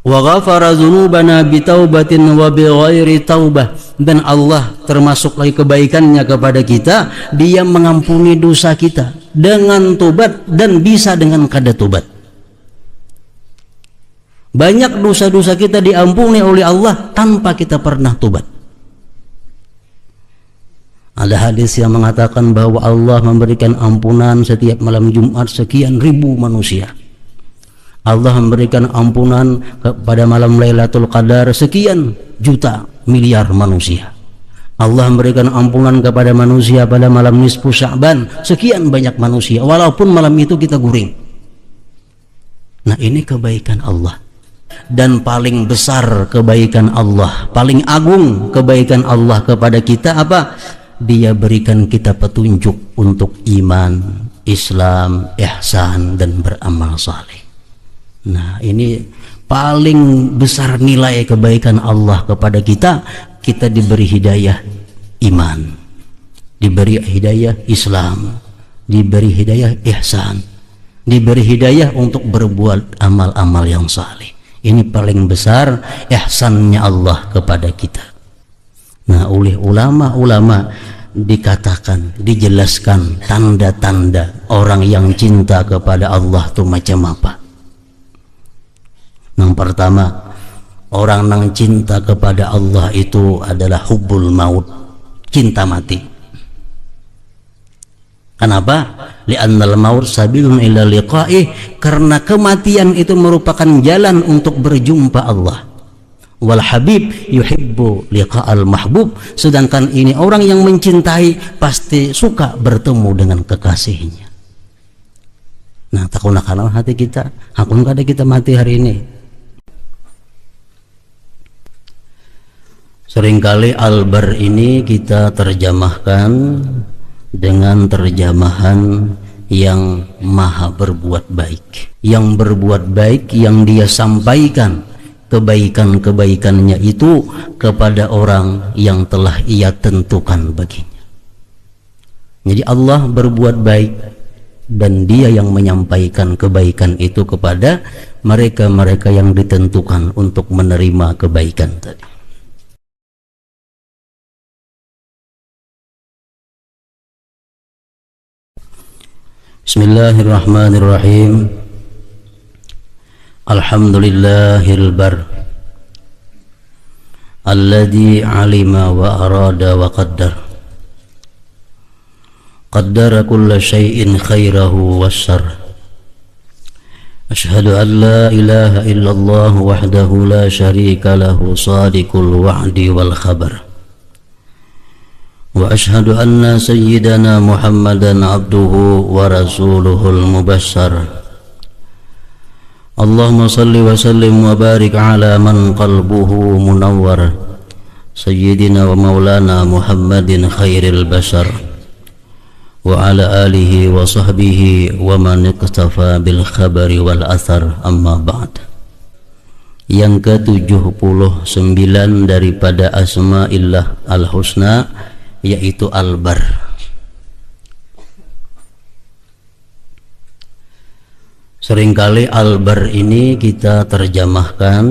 Wa ghafara dzunubana bitaubatin wa bighairi taubah, dan Allah termasuk lagi kebaikannya kepada kita, Dia mengampuni dosa kita dengan tobat dan bisa dengan kada tobat. Banyak dosa-dosa kita diampuni oleh Allah tanpa kita pernah tobat. Ada hadis yang mengatakan bahwa Allah memberikan ampunan setiap malam Jumat sekian ribu manusia. Allah memberikan ampunan pada malam Lailatul Qadar sekian juta miliar manusia. Allah memberikan ampunan kepada manusia pada malam nisfu Sya'ban sekian banyak manusia, walaupun malam itu kita guring. Nah, ini kebaikan Allah. Dan paling besar kebaikan Allah, paling agung kebaikan Allah kepada kita apa? Dia berikan kita petunjuk untuk iman, Islam, ihsan, dan beramal saleh. Nah, ini paling besar nilai kebaikan Allah kepada kita. Kita diberi hidayah iman, diberi hidayah Islam, diberi hidayah ihsan, diberi hidayah untuk berbuat amal-amal yang saleh. Ini paling besar ihsannya Allah kepada kita. Nah, oleh ulama-ulama dikatakan, dijelaskan tanda-tanda orang yang cinta kepada Allah itu macam apa. Yang pertama, orang yang cinta kepada Allah itu adalah hubbul maut, cinta mati. Kenapa? Li'annal maut sabilun ila liqa'ih, karena kematian itu merupakan jalan untuk berjumpa Allah. Wal habib yuhibbu liqa'al mahbub, sedangkan ini orang yang mencintai pasti suka bertemu dengan kekasihnya. Nah, takunakan hati kita, hakun kada kita mati hari ini. Seringkali Al-Bar ini kita terjemahkan dengan terjemahan yang maha berbuat baik. Yang berbuat baik yang Dia sampaikan kebaikan-kebaikannya itu kepada orang yang telah Ia tentukan baginya. Jadi Allah berbuat baik dan Dia yang menyampaikan kebaikan itu kepada mereka-mereka yang ditentukan untuk menerima kebaikan tadi. Bismillahirrahmanirrahim. Alhamdulillahil bar alladzi alima wa arada wa qaddara kulla syai'in khairahu wasyarr. Ashhadu an la ilaha illallah wahdahu la syarika lahu sadiqul wa'di wal khabar. Wa ashhadu anna sayyidana Muhammadan abduhu wa rasuluhul mubasyshar. Allahumma salli wa sallim wa barik ala man qalbuhu munawwar, sayyidina wa maulana Muhammadin khairil bashar, wa ala alihi wa sahbihi wa man iqtafa bil khabari wal athar, amma ba'd. Yang ke-79 daripada Asma'illah al-Husna, yaitu Al-Bar. Seringkali Al-Bar ini kita terjemahkan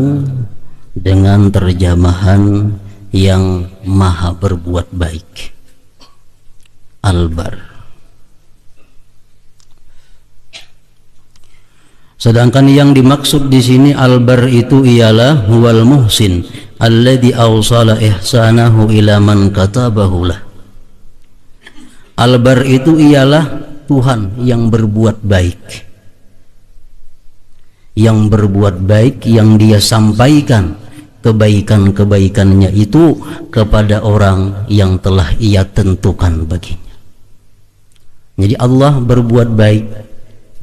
dengan terjemahan yang maha berbuat baik. Al-Bar. Sedangkan yang dimaksud di sini Al-Bar itu ialah huwal muhsin alladzi awsala ihsanahu ila man katabahu lah. Al-Bar itu ialah Tuhan yang berbuat baik, yang berbuat baik yang Dia sampaikan kebaikan-kebaikannya itu kepada orang yang telah Ia tentukan baginya. Jadi Allah berbuat baik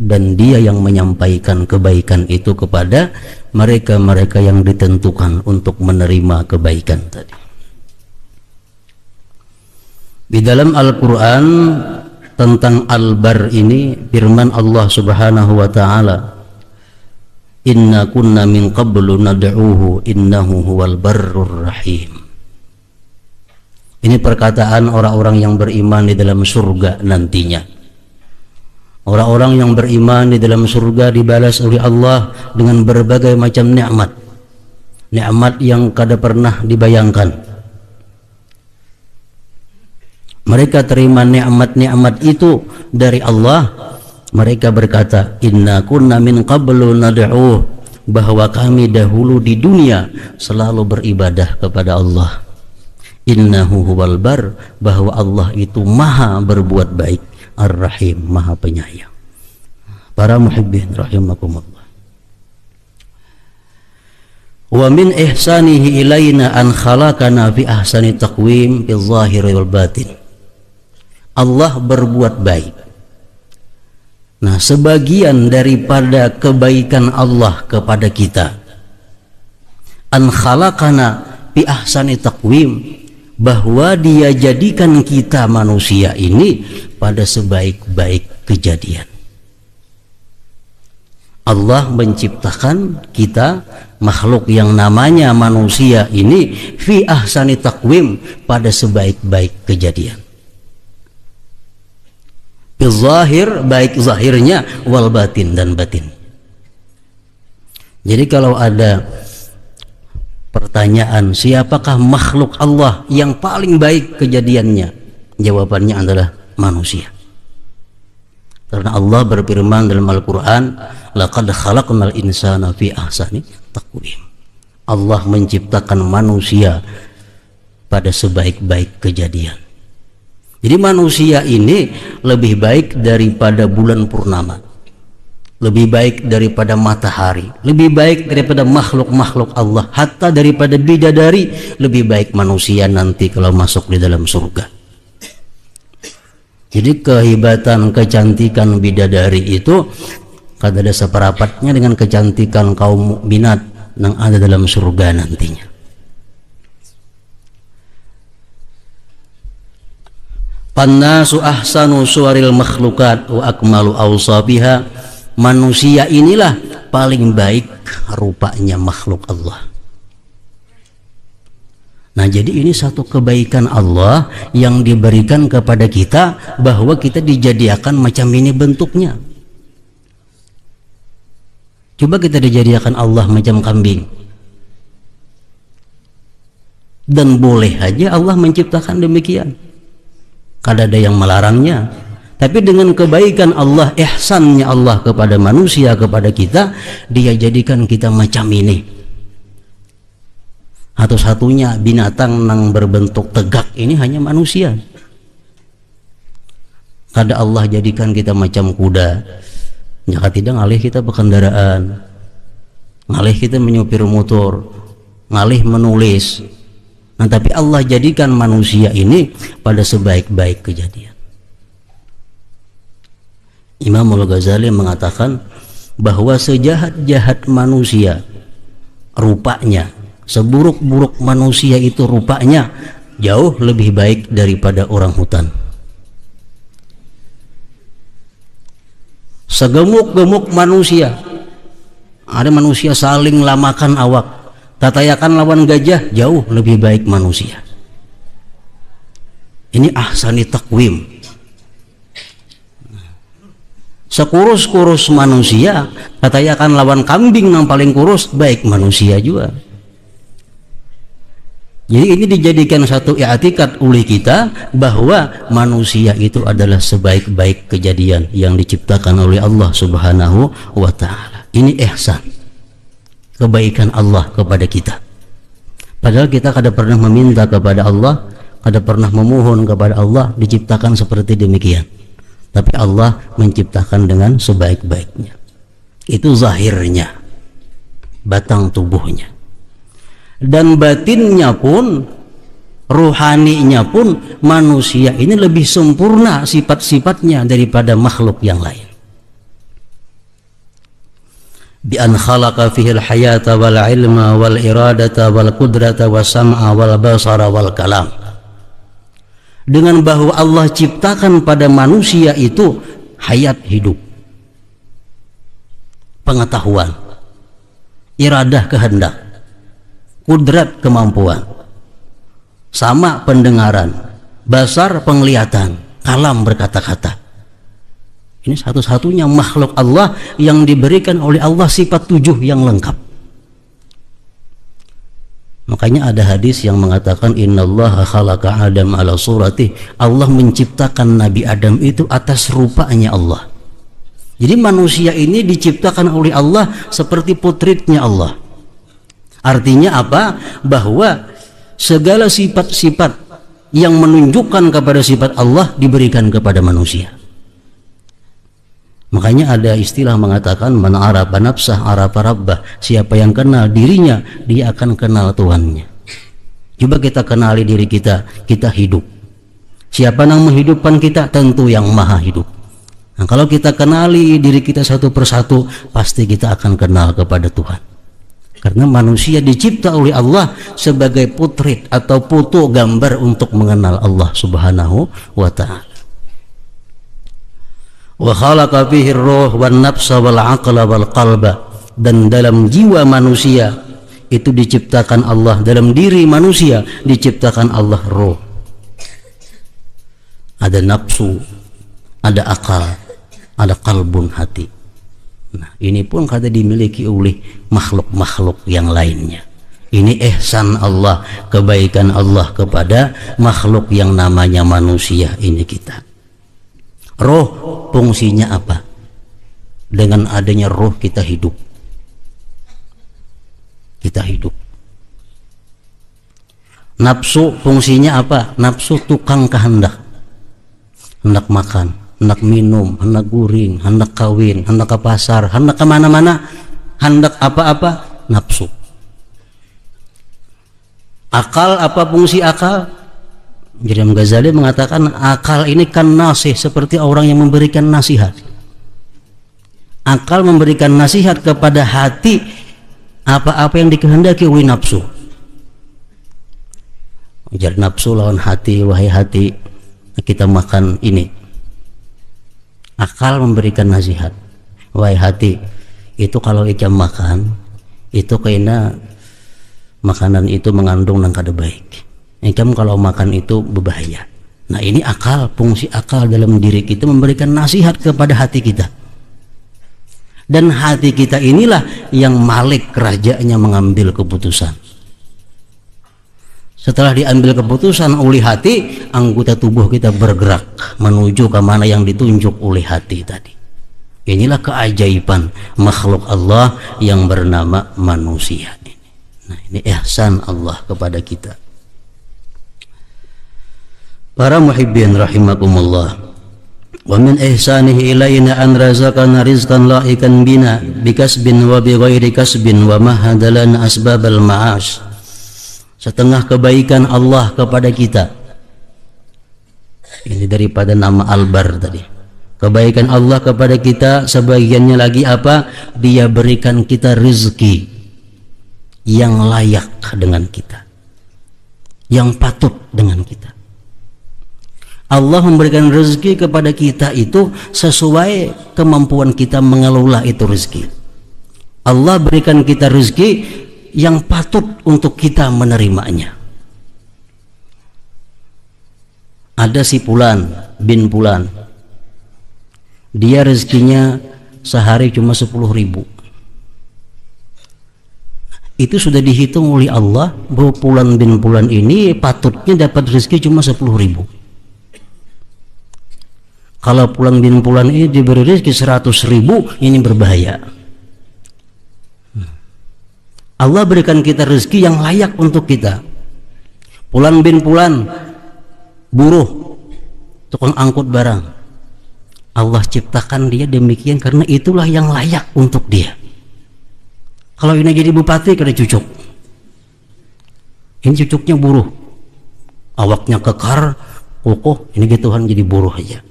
dan Dia yang menyampaikan kebaikan itu kepada mereka-mereka yang ditentukan untuk menerima kebaikan tadi. Di dalam Al-Quran tentang Al-Bar ini firman Allah Subhanahu wa ta'ala, inna kunna min qablu nad'uhu innahu huwal barrur rahim. Ini perkataan orang-orang yang beriman di dalam surga nantinya. Orang-orang yang beriman di dalam surga dibalas oleh Allah dengan berbagai macam nikmat. nikmat yang kada pernah dibayangkan. Mereka terima nikmat-nikmat itu dari Allah. Mereka berkata, inna kunna min qablu nad'uh, bahwa kami dahulu di dunia selalu beribadah kepada Allah. Innahu huwal bar, bahwa Allah itu maha berbuat baik, ar-rahim, maha penyayang. Para muhibbin rahimakumullah. Wa min ihsanihi ilaina an khalaqana fi ahsani taqwim fil zahir wal batin. Allah berbuat baik. Nah, sebagian daripada kebaikan Allah kepada kita, an khalaqana fi ahsani taqwim, bahwa Dia jadikan kita manusia ini pada sebaik-baik kejadian. Allah menciptakan kita, makhluk yang namanya manusia ini, fi ahsani taqwim, pada sebaik-baik kejadian. Fil zahir, baik zahirnya, wal batin, dan batin. Jadi kalau ada pertanyaan, siapakah makhluk Allah yang paling baik kejadiannya? Jawabannya adalah manusia. Karena Allah berfirman dalam Al-Quran, laqad khalaqnal insana fi ahsani taqwim. Allah menciptakan manusia pada sebaik-baik kejadian. Jadi manusia ini lebih baik daripada bulan purnama, lebih baik daripada matahari, lebih baik daripada makhluk-makhluk Allah, hatta daripada bidadari. Lebih baik manusia nanti kalau masuk di dalam surga. Jadi kehebatan, kecantikan bidadari itu kada ada seperapatnya dengan kecantikan kaum mukminat yang ada dalam surga nantinya. Pannasu ahsanu suwaril makhlukat wa akmalu awsabiha. Manusia inilah paling baik rupanya makhluk Allah. Nah, jadi ini satu kebaikan Allah yang diberikan kepada kita, bahwa kita dijadikan macam ini bentuknya. Coba kita dijadikan Allah macam kambing, dan boleh aja Allah menciptakan demikian, kada ada yang melarangnya. Tapi dengan kebaikan Allah, ihsannya Allah kepada manusia, kepada kita, Dia jadikan kita macam ini. Satu-satunya binatang yang berbentuk tegak ini hanya manusia. Kada Allah jadikan kita macam kuda, jika tidak ngalih kita berkendaraan, ngalih kita menyupir motor, ngalih menulis. Nah, tapi Allah jadikan manusia ini pada sebaik-baik kejadian. Imam Al-Ghazali mengatakan bahwa sejahat-jahat manusia rupanya, seburuk-buruk manusia itu rupanya jauh lebih baik daripada orang hutan. Segemuk-gemuk manusia, ada manusia saling lamakan awak, tatayakan lawan gajah, jauh lebih baik manusia. Ini ahsani taqwim. Sekurus-kurus manusia, tatayakan lawan kambing yang paling kurus, baik manusia juga. Jadi ini dijadikan satu i'tikad oleh kita, bahwa manusia itu adalah sebaik-baik kejadian yang diciptakan oleh Allah Subhanahu wa ta'ala. Ini ihsan, kebaikan Allah kepada kita. Padahal kita kada pernah meminta kepada Allah, kada pernah memohon kepada Allah diciptakan seperti demikian. Tapi Allah menciptakan dengan sebaik-baiknya. Itu zahirnya, batang tubuhnya. Dan batinnya pun, ruhaninya pun, manusia ini lebih sempurna sifat-sifatnya daripada makhluk yang lain. Bi an khalaqa fihi al-hayata wal ilma wal iradata wal qudrata was sam'a wal basara wal kalam. Dengan bahwa Allah ciptakan pada manusia itu hayat, hidup, pengetahuan, iradah, kehendak, kudrat, kemampuan, sama pendengaran, basar, penglihatan, kalam, berkata-kata. Ini satu-satunya makhluk Allah yang diberikan oleh Allah sifat 7 yang lengkap. Makanya ada hadis yang mengatakan innallaha khalaqa Adam ala surati. Allah menciptakan Nabi Adam itu atas rupanya Allah. Jadi manusia ini diciptakan oleh Allah seperti putritnya Allah. Artinya apa? Bahwa segala sifat-sifat yang menunjukkan kepada sifat Allah diberikan kepada manusia. Makanya ada istilah mengatakan man arafa nafsah arafa rabbah. Siapa yang kenal dirinya, dia akan kenal Tuhannya. Coba kita kenali diri kita, kita hidup. Siapa yang menghidupkan kita? Tentu yang maha hidup. Nah, kalau kita kenali diri kita satu persatu, pasti kita akan kenal kepada Tuhan. Karena manusia dicipta oleh Allah sebagai putrit atau foto gambar untuk mengenal Allah Subhanahu wa ta'ala. Wa khalaqa fihi ar-ruh wan nafsa wal aqla wal qalba. Dan dalam jiwa manusia itu diciptakan Allah, dalam diri manusia diciptakan Allah roh. Ada nafsu, ada akal, ada kalbun, hati. Nah, ini pun kada dimiliki oleh makhluk-makhluk yang lainnya. Ini ihsan Allah, kebaikan Allah kepada makhluk yang namanya manusia ini kita. Roh fungsinya apa? Dengan adanya roh kita hidup. Kita hidup. Nafsu fungsinya apa? Nafsu tukang kehendak. Hendak makan, hendak minum, hendak guring, hendak kawin, hendak ke pasar, hendak kemana-mana, hendak apa-apa, nafsu. Akal, apa fungsi akal? Imam Ghazali mengatakan akal ini kan nasih, seperti orang yang memberikan nasihat. Akal memberikan nasihat kepada hati apa-apa yang dikehendaki oleh nafsu. Jadi nafsu lawan hati, wahai hati, kita makan ini. Akal memberikan nasihat, wahai hati, itu kalau ikam makan, itu kayaknya makanan itu mengandung yang kada baik. Ikam kalau makan itu berbahaya. Nah, ini akal, fungsi akal dalam diri kita memberikan nasihat kepada hati kita. Dan hati kita inilah yang malik kerajaannya mengambil keputusan. Setelah diambil keputusan oleh hati, anggota tubuh kita bergerak menuju ke mana yang ditunjuk oleh hati tadi. Inilah keajaiban makhluk Allah yang bernama manusia ini. Nah, ini ihsan Allah kepada kita. Para muhibbin rahimakumullah, wa min ihsanihi ilayna an razaqana rizqan la'ikan bina bikasbin wa bighairi kasbin wa mahadalana asbabal ma'ash. Setengah kebaikan Allah kepada kita, ini daripada nama Al-Bar tadi. Kebaikan Allah kepada kita sebagiannya lagi apa? Dia berikan kita rezeki yang layak dengan kita, yang patut dengan kita. Allah memberikan rezeki kepada kita itu sesuai kemampuan kita mengelola itu rezeki. Allah berikan kita rezeki yang patut untuk kita menerimanya. Ada si Fulan bin Fulan, dia rezekinya sehari cuma 10.000. Itu sudah dihitung oleh Allah bahwa Fulan bin Fulan ini patutnya dapat rezeki cuma 10.000. Kalau Fulan bin Fulan ini diberi rezeki 100.000, ini berbahaya. Allah berikan kita rezeki yang layak untuk kita. Fulan bin Fulan buruh, tukang angkut barang. Allah ciptakan dia demikian karena itulah yang layak untuk dia. Kalau ini jadi bupati kada cucuk. Ini cucuknya buruh, awaknya kekar, kokoh, ini Tuhan jadi buruh aja.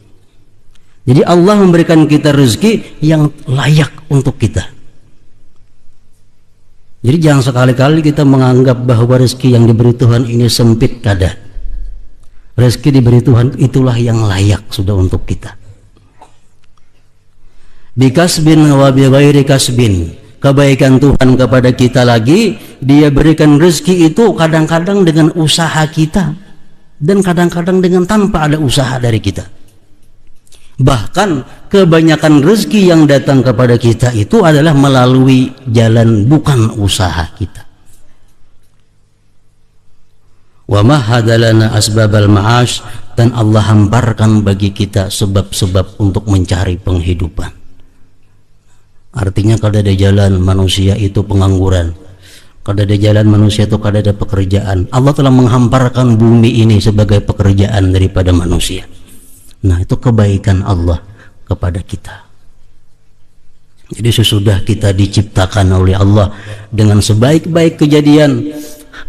Jadi Allah memberikan kita rezeki yang layak untuk kita. Jadi jangan sekali-kali kita menganggap bahwa rezeki yang diberi Tuhan ini sempit, kada. Rezeki diberi Tuhan itulah yang layak sudah untuk kita. Bikasbin wa bighairi kasbin. Kebaikan Tuhan kepada kita lagi, dia berikan rezeki itu kadang-kadang dengan usaha kita dan kadang-kadang dengan tanpa ada usaha dari kita. Bahkan kebanyakan rezeki yang datang kepada kita itu adalah melalui jalan bukan usaha kita. Wa mahadalana asbabal ma'ash, dan Allah hamparkan bagi kita sebab-sebab untuk mencari penghidupan. Artinya kalau ada jalan manusia itu pengangguran, kalau ada jalan manusia itu kalau ada pekerjaan, Allah telah menghamparkan bumi ini sebagai pekerjaan daripada manusia. Nah, itu kebaikan Allah kepada kita. Jadi sesudah kita diciptakan oleh Allah dengan sebaik-baik kejadian,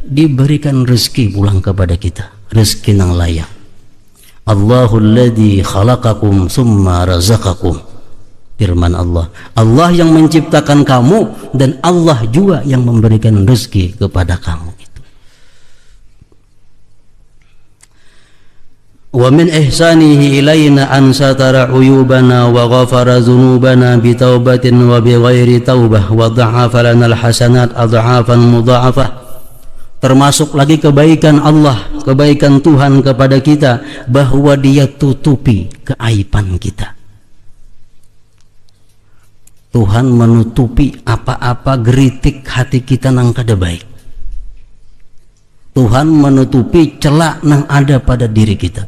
diberikan rezeki pulang kepada kita, rezeki yang layak. Allahul ladzi khalaqakum tsumma razaqakum. Firman Allah, Allah yang menciptakan kamu dan Allah juga yang memberikan rezeki kepada kamu. Wa min ihsanihi ilaina an satara uyubana wa ghafara dzunubana bi taubatin wa bi ghairi taubah wa dha'afa lana al-hasanat adha'afan mudha'afah. Termasuk lagi kebaikan Allah, kebaikan Tuhan kepada kita, bahwa Dia tutupi keaiban kita. Tuhan menutupi apa-apa geritik hati kita nang kada baik. Tuhan menutupi celah nang ada pada diri kita.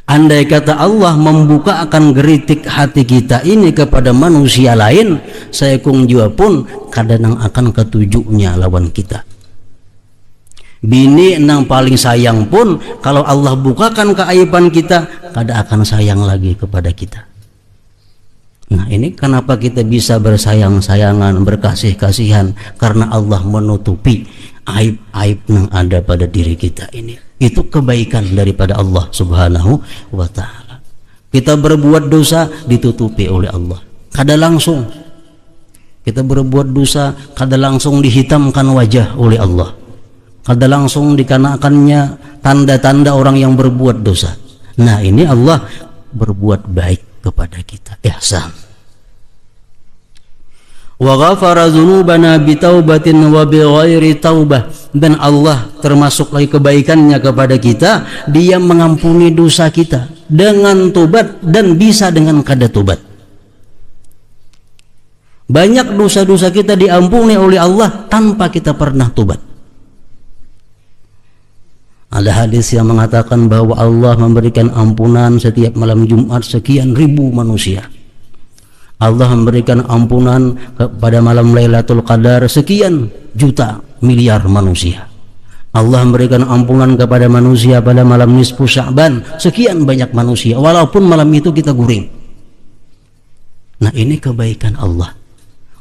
Andai kata Allah membuka akan geritik hati kita ini kepada manusia lain, saya kung jua pun kadang akan ketujuhnya lawan kita. Bini nang paling sayang pun kalau Allah bukakan keaiban kita, kada akan sayang lagi kepada kita. Nah, ini kenapa kita bisa bersayang-sayangan, berkasih-kasihan, karena Allah menutupi aib-aib yang ada pada diri kita ini. Itu kebaikan daripada Allah Subhanahu wa ta'ala. Kita berbuat dosa ditutupi oleh Allah, kada langsung. Kita berbuat dosa kada langsung dihitamkan wajah oleh Allah, kada langsung dikenakannya tanda-tanda orang yang berbuat dosa. Nah, ini Allah berbuat baik kepada kita, ihsan. Wa ghafara dzunubana bi taubatin wa bi ghairi taubah, dan Allah termasuk lagi kebaikannya kepada kita, Dia mengampuni dosa kita dengan tobat dan bisa dengan kada tobat. Banyak dosa-dosa kita diampuni oleh Allah tanpa kita pernah tobat. Ada hadis yang mengatakan bahwa Allah memberikan ampunan setiap malam Jumat sekian ribu manusia. Allah memberikan ampunan pada malam Lailatul Qadar sekian juta miliar manusia. Allah memberikan ampunan kepada manusia pada malam nisfu Sya'ban sekian banyak manusia, walaupun malam itu kita guring. Nah, ini kebaikan Allah.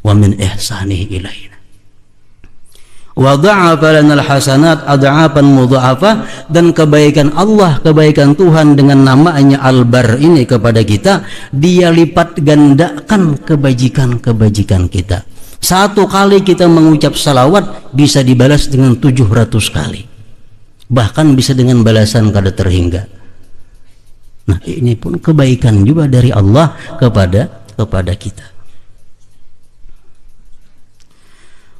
Wa min ihsanihi ilaina wa dha'afa lana al-hasanat adha'afan mudha'afah, dan kebaikan Allah, kebaikan Tuhan dengan namanya Al-Bar ini kepada kita, Dia lipat gandakan kebajikan-kebajikan kita. Satu kali kita mengucap salawat bisa dibalas dengan 700 kali, bahkan bisa dengan balasan kada terhingga. Nah, ini pun kebaikan juga dari Allah kepada kita.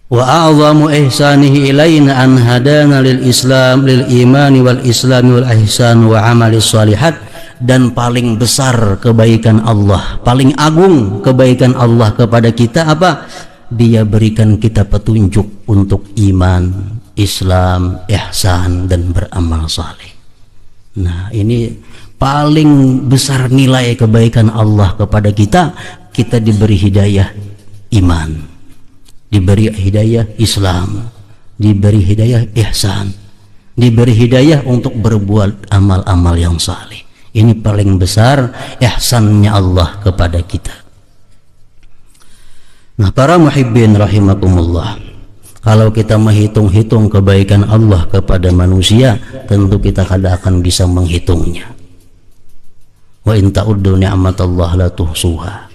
Wa a'zamu ihsanihi ilaina an hadana lil Islam, lil imani wal islami wal ihsan wa amali shalihat, dan paling besar kebaikan Allah, paling agung kebaikan Allah kepada kita apa? Dia berikan kita petunjuk untuk iman, Islam, ihsan, dan beramal saleh. Nah, ini paling besar nilai kebaikan Allah kepada kita. Kita diberi hidayah iman, diberi hidayah Islam, diberi hidayah ihsan, diberi hidayah untuk berbuat amal-amal yang saleh. Ini paling besar ihsannya Allah kepada kita. Nah, para muhibbin rahimakumullah, kalau kita menghitung-hitung kebaikan Allah kepada manusia, tentu kita kada akan bisa menghitungnya. Wa in ta'uddu ni'matallah la tuhsuha.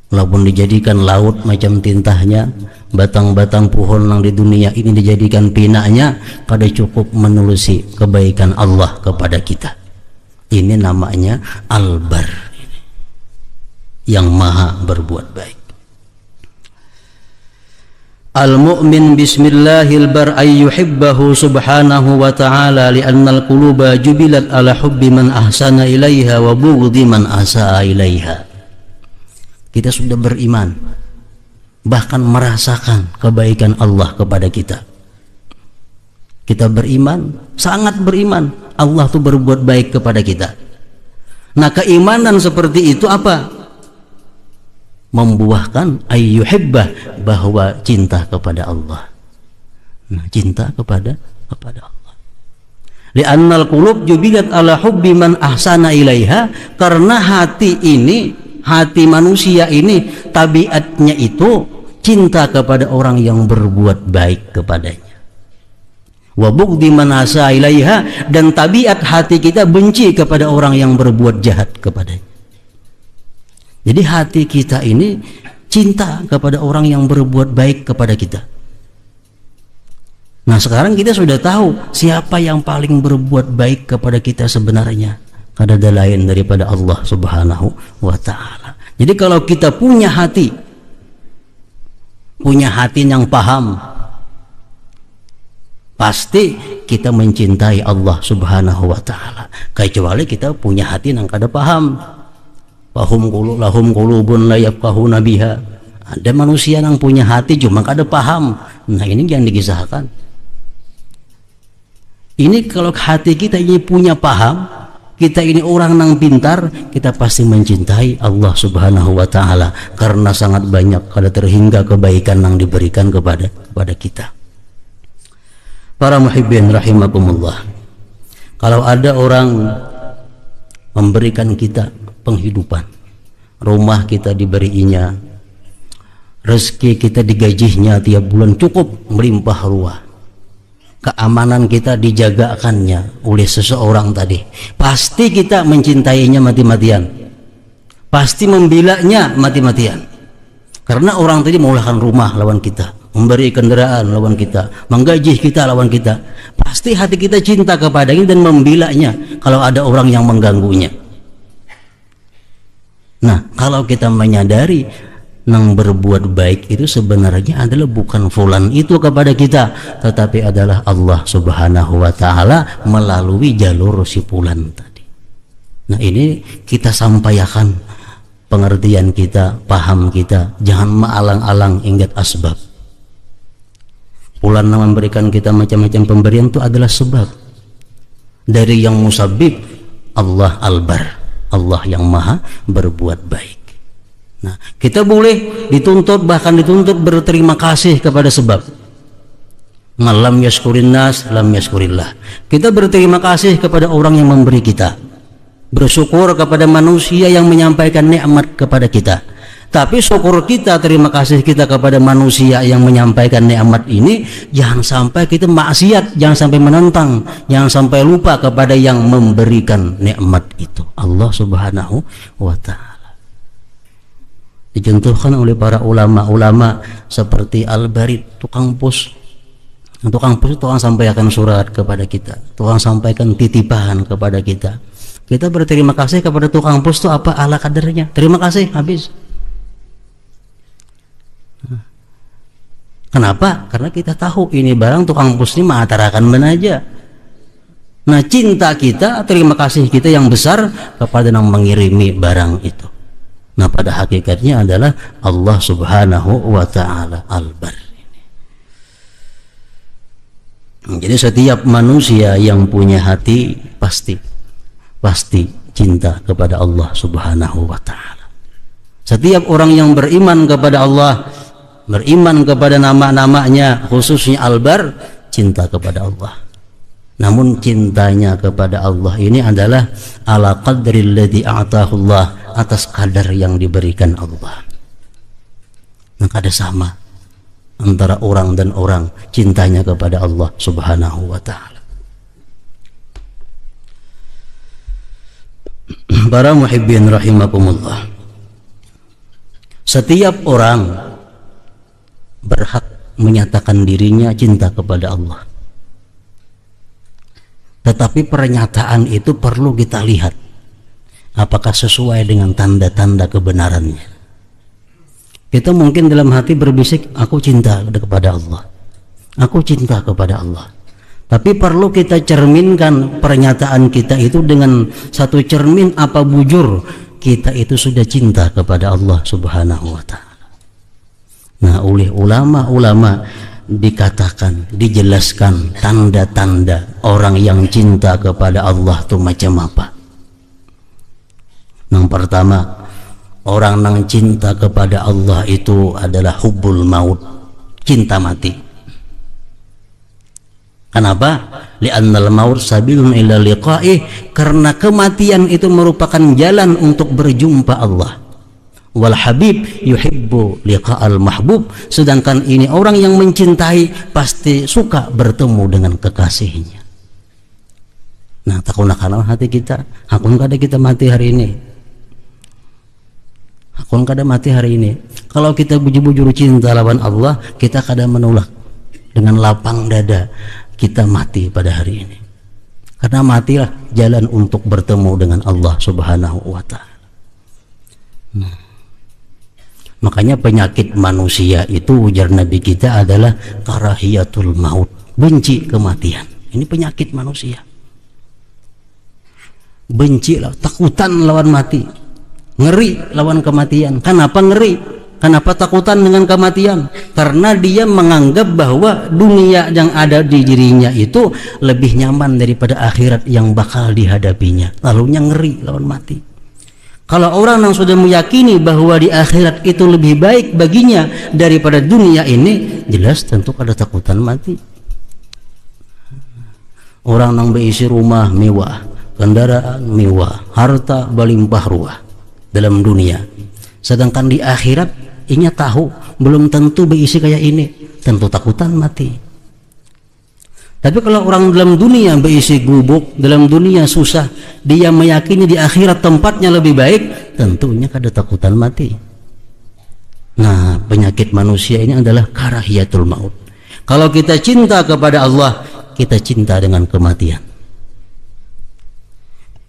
Walaupun dijadikan laut macam tintahnya, batang-batang pohon yang di dunia ini dijadikan pinaknya, kada cukup menelusi kebaikan Allah kepada kita. Ini namanya Al-Bar, yang maha berbuat baik. Al-mu'min bismillahil bar ay yuhibbahu subhanahu wa ta'ala li'annal quluba jubilat ala hubbi man ahsana ilaiha wa bughdhi man asaa ilaiha. Kita sudah beriman, bahkan merasakan kebaikan Allah kepada kita. Kita beriman, sangat beriman, Allah tuh berbuat baik kepada kita. Nah, keimanan seperti itu apa? Membuahkan ayyuhibbah, bahwa cinta kepada Allah. Nah, cinta kepada Allah. Li'annal qulub jubilat ala hubbi man ahsana ilaiha, karena hati ini, hati manusia ini tabiatnya itu cinta kepada orang yang berbuat baik kepadanya. Wa bughdi man asa ilaiha, dan tabiat hati kita benci kepada orang yang berbuat jahat kepadanya. Jadi hati kita ini cinta kepada orang yang berbuat baik kepada kita. Nah, sekarang kita sudah tahu siapa yang paling berbuat baik kepada kita sebenarnya. Kada ada lain daripada Allah Subhanahu wa ta'ala. Jadi kalau kita punya hati yang paham, pasti kita mencintai Allah Subhanahu wa ta'ala. Kecuali kita punya hati yang kada paham. Lahum qulubun la yafqahuna biha. Ada manusia yang punya hati cuma kada paham. Nah, ini yang dikisahkan. Ini kalau hati kita ini punya paham, kita ini orang yang pintar, kita pasti mencintai Allah Subhanahu wa ta'ala, karena sangat banyak kada terhingga kebaikan yang diberikan kepada kita. Para muhibbin rahimakumullah, kalau ada orang memberikan kita penghidupan, rumah kita diberinya, rezeki kita digajinya tiap bulan cukup melimpah ruah, keamanan kita dijagakannya oleh seseorang tadi, pasti kita mencintainya mati-matian, pasti membelanya mati-matian. Karena orang tadi memulahkan rumah lawan kita, memberi kendaraan lawan kita, menggaji kita lawan kita, pasti hati kita cinta kepadanya dan membelanya kalau ada orang yang mengganggunya. Nah, kalau kita menyadari yang berbuat baik itu sebenarnya adalah bukan fulan itu kepada kita, tetapi adalah Allah Subhanahu wa ta'ala melalui jalur si fulan tadi. Nah, ini kita sampaikan pengertian kita, paham kita, jangan maalang-alang ingat asbab. Fulan yang memberikan kita macam-macam pemberian itu adalah sebab. Dari yang musabib, Allah al-bar, Allah yang maha berbuat baik. Nah, kita boleh dituntut, bahkan dituntut berterima kasih kepada sebab. Malam yaskurin nas, lam yaskurillah. Kita berterima kasih kepada orang yang memberi kita, bersyukur kepada manusia yang menyampaikan nikmat kepada kita. Tapi syukur kita, terima kasih kita kepada manusia yang menyampaikan nikmat ini, jangan sampai kita maksiat, jangan sampai menentang, jangan sampai lupa kepada yang memberikan nikmat itu, Allah Subhanahu wa ta'ala. Dicontohkan oleh para ulama-ulama seperti Al-Barid, tukang pos. Tukang pos itu tukang sampaikan surat kepada kita, tukang sampaikan titipan kepada kita. Kita berterima kasih kepada tukang pos itu apa ala kadarnya, terima kasih habis. Kenapa? Karena kita tahu ini barang tukang pos ini mengatakan menaja. Nah, cinta kita, terima kasih kita yang besar kepada yang mengirimi barang itu. Nah, pada hakikatnya adalah Allah Subhanahu wa ta'ala al-bar. Jadi setiap manusia yang punya hati pasti cinta kepada Allah Subhanahu wa ta'ala. Setiap orang yang beriman kepada Allah, beriman kepada nama-namanya, khususnya al-bar, cinta kepada Allah. Namun cintanya kepada Allah ini adalah ala qadril ladzi a'tahu Allah, atas kadar yang diberikan Allah. Nah, ada sama antara orang dan orang cintanya kepada Allah Subhanahu wa ta'ala. Para muhibbin rahimakumullah, setiap orang berhak menyatakan dirinya cinta kepada Allah, tetapi pernyataan itu perlu kita lihat apakah sesuai dengan tanda-tanda kebenarannya. Kita mungkin dalam hati berbisik, aku cinta kepada Allah, aku cinta kepada Allah, tapi perlu kita cerminkan pernyataan kita itu dengan satu cermin apa bujur kita itu sudah cinta kepada Allah Subhanahu wa ta'ala. Nah, oleh ulama-ulama dikatakan, dijelaskan tanda-tanda orang yang cinta kepada Allah itu macam apa. Yang pertama, orang yang cinta kepada Allah itu adalah hubbul maut, cinta mati. Kenapa? Li'annal maut sabilun ila liqa'ih, karena kematian itu merupakan jalan untuk berjumpa Allah. Wal habib yuhibbu liqa'al mahbub, sedangkan ini orang yang mencintai pasti suka bertemu dengan kekasihnya. Nah, takunakan hati kita, hakun kada kita mati hari ini. Hakun kada mati hari ini. Kalau kita bujur-bujur cinta lawan Allah, kita kada menolak dengan lapang dada kita mati pada hari ini. Karena matilah jalan untuk bertemu dengan Allah Subhanahu wa ta'ala. Makanya penyakit manusia itu, ujar Nabi kita, adalah karahiyatul maut, benci kematian. Ini penyakit manusia. Benci, takutan lawan mati, ngeri lawan kematian. Kenapa ngeri? Kenapa takutan dengan kematian? Karena dia menganggap bahwa dunia yang ada di dirinya itu lebih nyaman daripada akhirat yang bakal dihadapinya. Lalunya ngeri lawan mati. Kalau orang yang sudah meyakini bahwa di akhirat itu lebih baik baginya daripada dunia ini, jelas tentu ada takutan mati. Orang yang berisi rumah mewah, kendaraan mewah, harta berlimpah ruah dalam dunia, sedangkan di akhirat inya tahu belum tentu berisi kayak ini, tentu takutan mati. Tapi kalau orang dalam dunia berisi gubuk, dalam dunia susah, dia meyakini di akhirat tempatnya lebih baik, tentunya kada takutan mati. Nah, penyakit manusia ini adalah karahiyatul maut. Kalau kita cinta kepada Allah, kita cinta dengan kematian.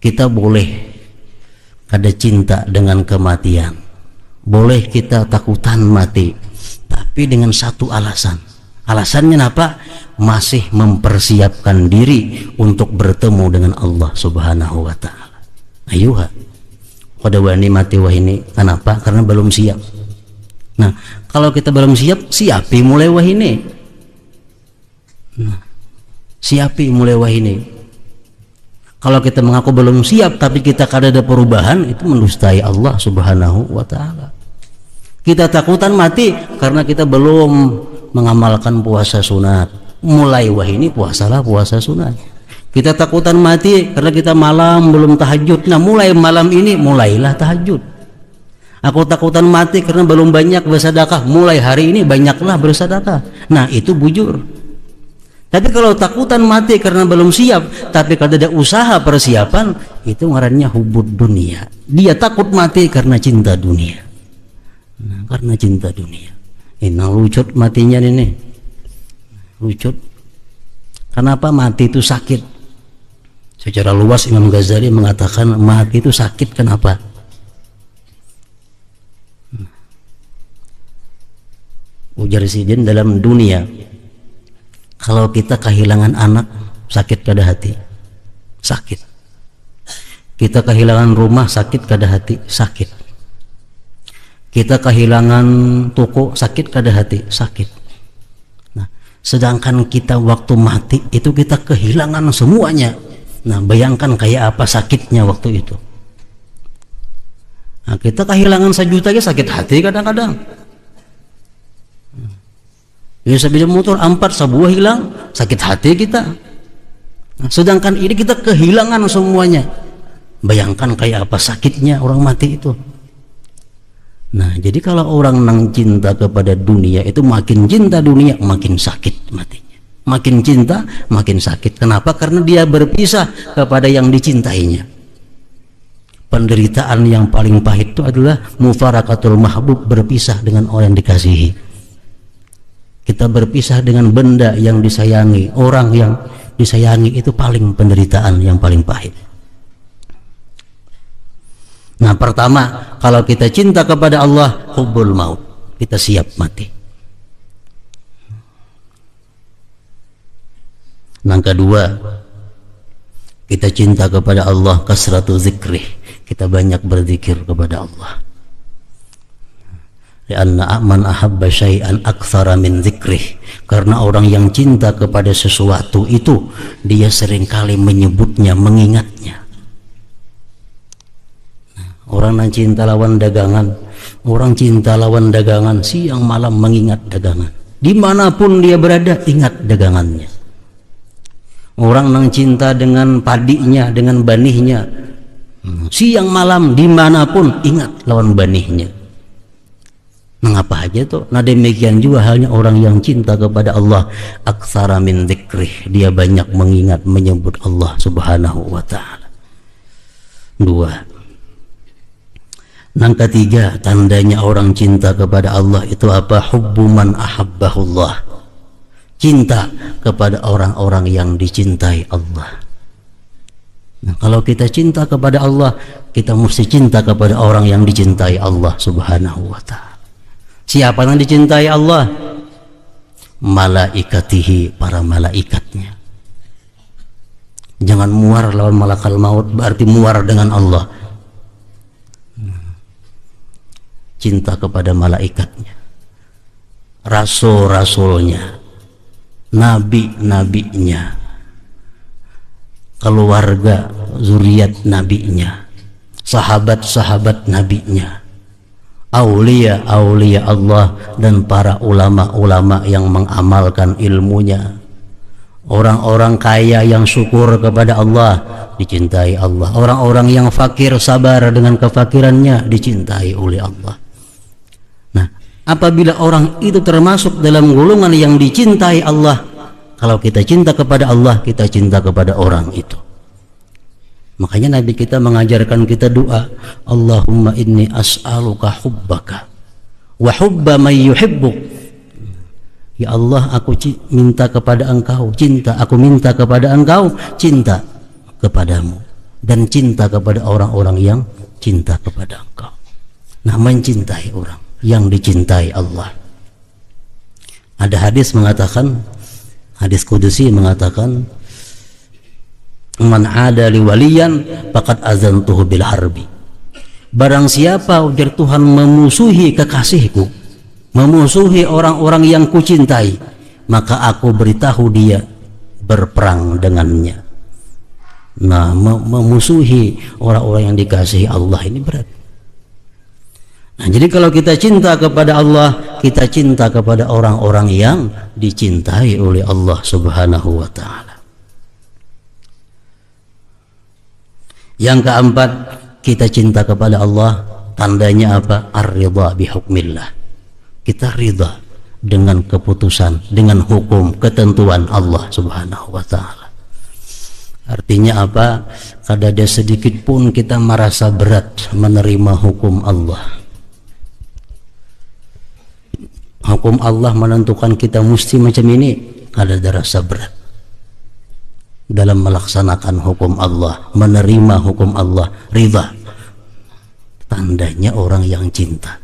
Kita boleh kada cinta dengan kematian, boleh kita takutan mati, tapi dengan satu alasan. Alasannya apa? Masih mempersiapkan diri untuk bertemu dengan Allah Subhanahu wa ta'ala. Ayuha, pada wani mati wah ini. Kenapa? Karena belum siap. Nah, kalau kita belum siap, siapi mulai wah ini. Nah, siapi mulai wah ini. Kalau kita mengaku belum siap tapi kita kada ada perubahan, itu mendustai Allah Subhanahu wa ta'ala. Kita takutan mati karena kita belum mengamalkan puasa sunat. Mulai wah ini puasalah puasa sunat. Kita takutan mati karena kita malam belum tahajud. Nah, mulai malam ini mulailah tahajud. Aku takutan mati karena belum banyak bersedekah. Mulai hari ini banyaklah bersedekah. Nah, itu bujur. Tapi kalau takutan mati karena belum siap, tapi kalau ada usaha persiapan, itu ngarannya hubud dunia. Dia takut mati karena cinta dunia. Nah, karena cinta dunia. Ini lucut matinya ini. Lucut. Kenapa mati itu sakit? Secara luas Imam Ghazali mengatakan mati itu sakit. Kenapa? Ujar Sidin, dalam dunia kalau kita kehilangan anak, sakit kada hati? Sakit. Kita kehilangan rumah, sakit kada hati? Sakit. Kita kehilangan toko, sakit kada hati? Sakit. Nah, sedangkan kita waktu mati itu kita kehilangan semuanya. Nah, bayangkan kayak apa sakitnya waktu itu. Nah, kita kehilangan 1 juta ya sakit hati kadang-kadang. Ya, sepeda motor 4 sebuah hilang, sakit hati kita. Nah, sedangkan ini kita kehilangan semuanya. Bayangkan kayak apa sakitnya orang mati itu. Nah, jadi kalau orang nang cinta kepada dunia itu makin cinta dunia, makin sakit matinya. Makin cinta, makin sakit. Kenapa? Karena dia berpisah kepada yang dicintainya. Penderitaan yang paling pahit itu adalah mufarakatul mahbub, berpisah dengan orang yang dikasihi. Kita berpisah dengan benda yang disayangi, orang yang disayangi, itu paling penderitaan yang paling pahit. Nah, pertama, kalau kita cinta kepada Allah, hubbul maut, kita siap mati. Yang kedua, kita cinta kepada Allah, kasratu zikrih, kita banyak berzikir kepada Allah. Lianna man ahabba syai'an aktsara min zikrih, Karena orang yang cinta kepada sesuatu itu, dia seringkali menyebutnya, mengingatnya. Orang yang cinta lawan dagangan, orang cinta lawan dagangan, siang malam mengingat dagangan. Dimanapun dia berada, ingat dagangannya. Orang yang cinta dengan padinya, dengan banihnya, siang malam dimanapun ingat lawan banihnya. Mengapa aja tuh? Nah demikian juga halnya orang yang cinta kepada Allah, aktsara min dzikrih, dia banyak mengingat, menyebut Allah subhanahu wa ta'ala. 2. Yang ketiga, tandanya orang cinta kepada Allah itu apa? Hubbu man ahabbahullah, cinta kepada orang-orang yang dicintai Allah. Nah, kalau kita cinta kepada Allah, kita mesti cinta kepada orang yang dicintai Allah subhanahu wa ta'ala. Siapa yang dicintai Allah? Malaikatihi, para malaikatnya. Jangan muar lawan malakal maut, berarti muar dengan Allah. Cinta kepada malaikatnya, rasul-rasulnya, nabi-nabinya, keluarga zuriat nabinya, sahabat-sahabat nabinya, aulia-aulia Allah, dan para ulama-ulama yang mengamalkan ilmunya. Orang-orang kaya yang syukur kepada Allah dicintai Allah. Orang-orang yang fakir sabar dengan kefakirannya dicintai oleh Allah. Nah, apabila orang itu termasuk dalam golongan yang dicintai Allah, kalau kita cinta kepada Allah, kita cinta kepada orang itu. Makanya Nabi kita mengajarkan kita doa, Allahumma inni as'aluka hubbaka wa hubba man yuhibbuk. Ya Allah, aku minta kepada Engkau cinta, aku minta kepada Engkau cinta kepadamu, dan cinta kepada orang-orang yang cinta kepada Engkau. Nah, mencintai orang yang dicintai Allah. Ada hadis mengatakan, hadis kudusi mengatakan, man ada li waliyan faqad azantuhu bil harbi. Barang siapa, ujar Tuhan, memusuhi kekasihku, memusuhi orang-orang yang kucintai, maka aku beritahu dia berperang dengannya. Nah, memusuhi orang-orang yang dikasihi Allah ini berat. Nah, jadi kalau kita cinta kepada Allah, kita cinta kepada orang-orang yang dicintai oleh Allah subhanahu wa ta'ala. Yang keempat, kita cinta kepada Allah, tandanya apa? Ar-ridha bihukmillah. Kita ridha dengan keputusan, dengan hukum, ketentuan Allah subhanahu wa ta'ala. Artinya apa? Kada ada sedikit pun kita merasa berat menerima hukum Allah. Hukum Allah menentukan kita mesti macam ini, kada ada rasa berat dalam melaksanakan hukum Allah, menerima hukum Allah, ridha. Tandanya orang yang cinta.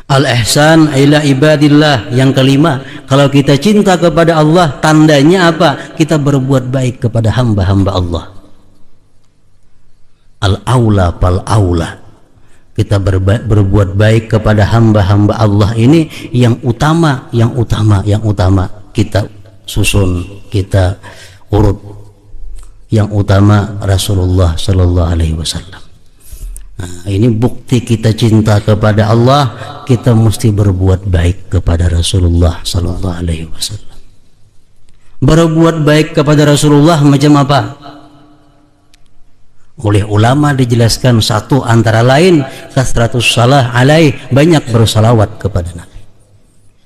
Al-ihsan ila ibadillah. Yang kelima, kalau kita cinta kepada Allah, tandanya apa? Kita berbuat baik kepada hamba-hamba Allah. Al-aula fal-aula. Kita berbuat baik kepada hamba-hamba Allah ini yang utama, yang utama kita susun, kita urut. Yang utama Rasulullah sallallahu alaihi wasallam. Nah, ini bukti kita cinta kepada Allah, kita mesti berbuat baik kepada Rasulullah sallallahu alaihi wasallam. Berbuat baik kepada Rasulullah macam apa? Oleh ulama dijelaskan, satu antara lain kasratus salah alaih, banyak bersalawat kepada Nabi.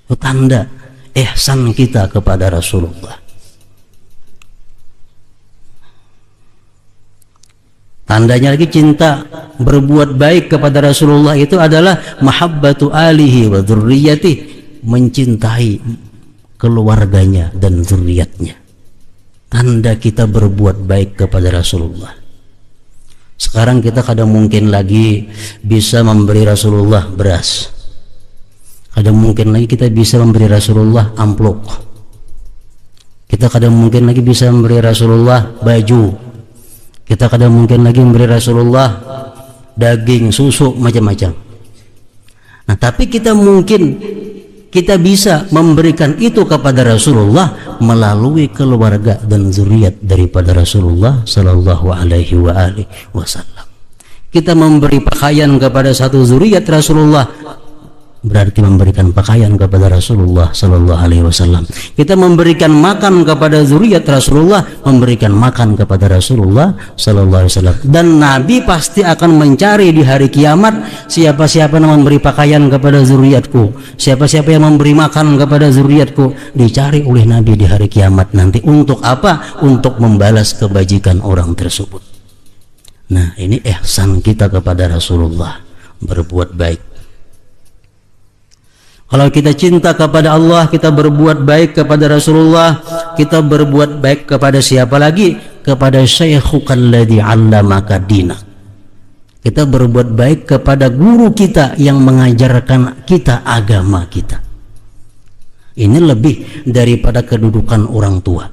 Itu tanda ihsan kita kepada Rasulullah. Tandanya lagi cinta, berbuat baik kepada Rasulullah itu adalah mahabbatu alihi wa dzurriyyatihi, mencintai keluarganya dan zuriatnya. Tanda kita berbuat baik kepada Rasulullah. Sekarang kita kadang mungkin lagi bisa memberi Rasulullah beras, kadang mungkin lagi kita bisa memberi Rasulullah amplop, kita kadang mungkin lagi bisa memberi Rasulullah baju, kita kadang mungkin lagi memberi Rasulullah daging, susu, macam-macam. Nah, tapi kita bisa memberikan itu kepada Rasulullah melalui keluarga dan zuriat daripada Rasulullah sallallahu alaihi wasallam. Kita memberi pakaian kepada satu zuriat Rasulullah berarti memberikan pakaian kepada Rasulullah sallallahu alaihi wasallam. Kita memberikan makan kepada zuriat Rasulullah, memberikan makan kepada Rasulullah sallallahu alaihi wasallam. Dan Nabi pasti akan mencari di hari kiamat siapa-siapa yang memberi pakaian kepada zuriatku, siapa-siapa yang memberi makan kepada zuriatku, dicari oleh Nabi di hari kiamat nanti. Untuk apa? Untuk membalas kebajikan orang tersebut. Nah, ini ihsan kita kepada Rasulullah, berbuat baik. Kalau kita cinta kepada Allah, kita berbuat baik kepada Rasulullah, kita berbuat baik kepada siapa lagi? Kepada syaikhuka alladzi 'allamaka dinak. Kita berbuat baik kepada guru kita yang mengajarkan kita agama kita. Ini lebih daripada kedudukan orang tua.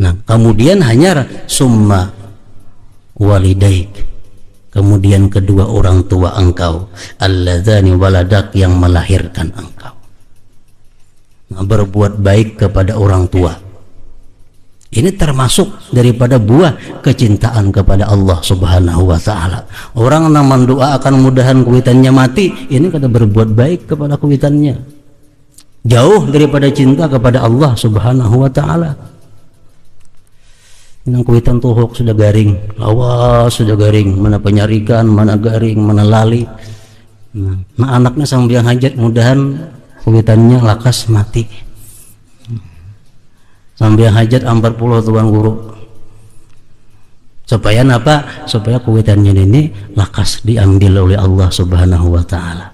Nah, kemudian hanya summa walidaik, kemudian kedua orang tua engkau, alladzani waladak, yang melahirkan engkau. Nah, berbuat baik kepada orang tua ini termasuk daripada buah kecintaan kepada Allah subhanahu wa ta'ala. Orang yang mendoakan mudahan kuitannya mati, ini kata berbuat baik kepada kuitannya, jauh daripada cinta kepada Allah subhanahu wa ta'ala. Yang kuitan tuhuk sudah garing, awas sudah garing, mana penyarikan, mana garing, mana lali. Nah, anaknya sambil hajat, mudahan kuitannya lakas mati. Sambil hajat 40 tuan guru. Supaya apa? Supaya kuitannya ini lakas diambil oleh Allah subhanahu wa ta'ala.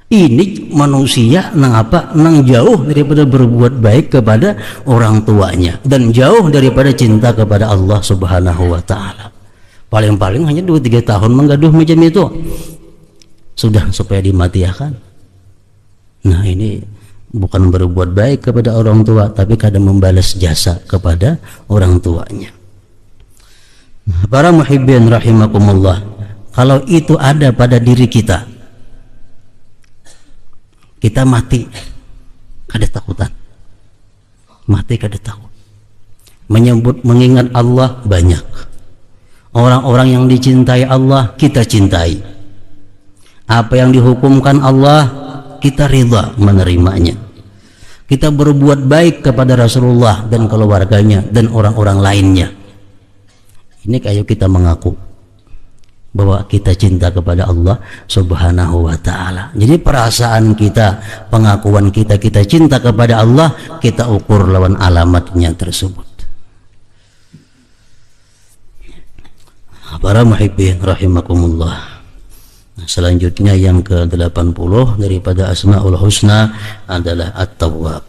Ini manusia nang jauh daripada berbuat baik kepada orang tuanya dan jauh daripada cinta kepada Allah subhanahu wa ta'ala. Paling-paling hanya 2-3 tahun menggaduh macam itu sudah supaya dimatiakan. Nah, ini bukan berbuat baik kepada orang tua, tapi kadang membalas jasa kepada orang tuanya. Para muhibbin rahimakumullah, kalau itu ada pada diri kita, kita mati kada takutan, mati kada takut, mengingat Allah banyak. Orang-orang yang dicintai Allah kita cintai, apa yang dihukumkan Allah kita ridha menerimanya. Kita berbuat baik kepada Rasulullah dan keluarganya dan orang-orang lainnya. Ini kayak kita mengaku bahwa kita cinta kepada Allah subhanahu wa ta'ala. Jadi perasaan kita, pengakuan kita cinta kepada Allah, kita ukur lawan alamatnya tersebut. Para muhibbin rahimakumullah. Selanjutnya yang ke-80 daripada Asmaul Husna adalah At-Tawwab.